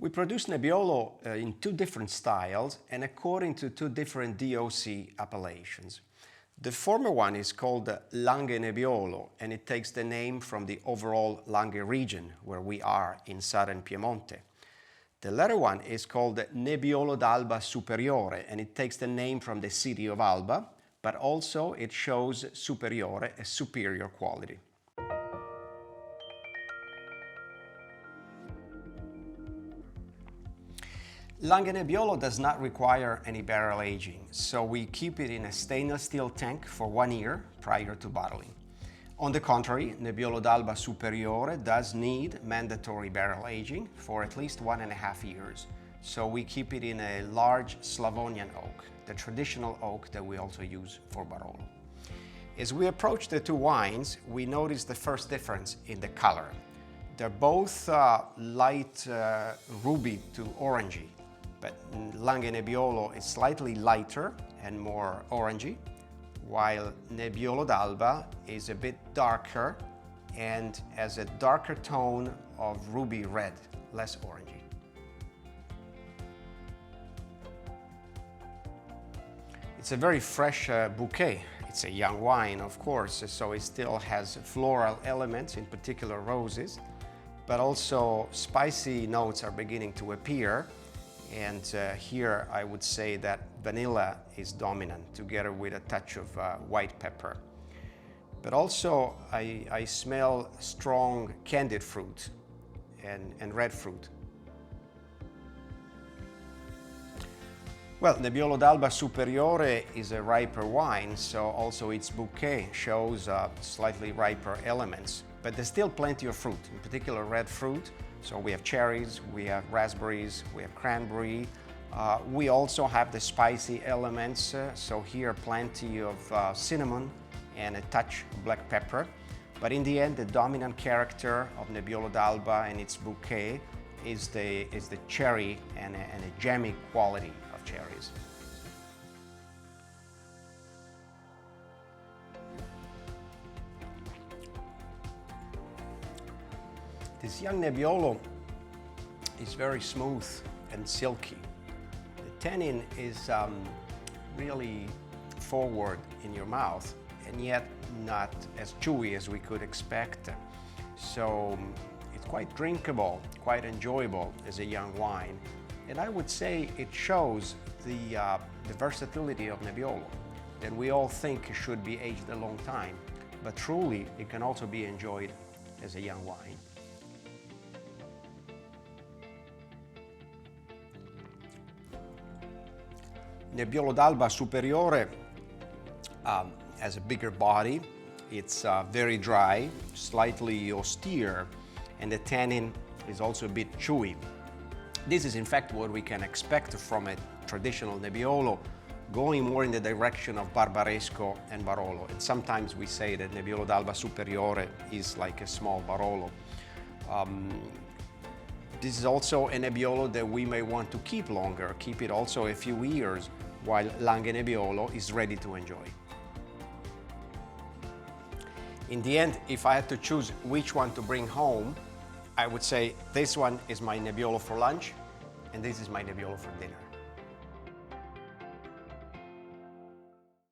We produce Nebbiolo in two different styles and according to two different DOC appellations. The former one is called Langhe Nebbiolo, and it takes the name from the overall Langhe region where we are in southern Piemonte. The latter one is called Nebbiolo d'Alba Superiore, and it takes the name from the city of Alba, but also it shows superiore, a superior quality. Langhe Nebbiolo does not require any barrel aging, so we keep it in a stainless steel tank for 1 year prior to bottling. On the contrary, Nebbiolo d'Alba Superiore does need mandatory barrel aging for at least 1.5 years, so we keep it in a large Slavonian oak, the traditional oak that we also use for Barolo. As we approach the two wines, we notice the first difference in the color. They're both light ruby to orangey, but Langhe Nebbiolo is slightly lighter and more orangey, while Nebbiolo d'Alba is a bit darker and has a darker tone of ruby red, less orangey. It's a very fresh bouquet. It's a young wine, of course, so it still has floral elements, in particular roses, but also spicy notes are beginning to appear. And here I would say that vanilla is dominant, together with a touch of white pepper. But also I smell strong candied fruit and red fruit. Well, Nebbiolo d'Alba Superiore is a riper wine, so also its bouquet shows slightly riper elements. But there's still plenty of fruit, in particular red fruit. So we have cherries, we have raspberries, we have cranberry. We also have the spicy elements, so here plenty of cinnamon and a touch of black pepper. But in the end, the dominant character of Nebbiolo d'Alba and its bouquet is the cherry and a jammy quality of cherries. This young Nebbiolo is very smooth and silky. The tannin is really forward in your mouth and yet not as chewy as we could expect. So it's quite drinkable, quite enjoyable as a young wine. And I would say it shows the versatility of Nebbiolo, that we all think it should be aged a long time, but truly it can also be enjoyed as a young wine. Nebbiolo d'Alba Superiore has a bigger body. It's very dry, slightly austere, and the tannin is also a bit chewy. This is in fact what we can expect from a traditional Nebbiolo, going more in the direction of Barbaresco and Barolo. And sometimes we say that Nebbiolo d'Alba Superiore is like a small Barolo. This is also a Nebbiolo that we may want to keep longer, keep it also a few years, while Langhe Nebbiolo is ready to enjoy. In the end, if I had to choose which one to bring home, I would say this one is my Nebbiolo for lunch, and this is my Nebbiolo for dinner.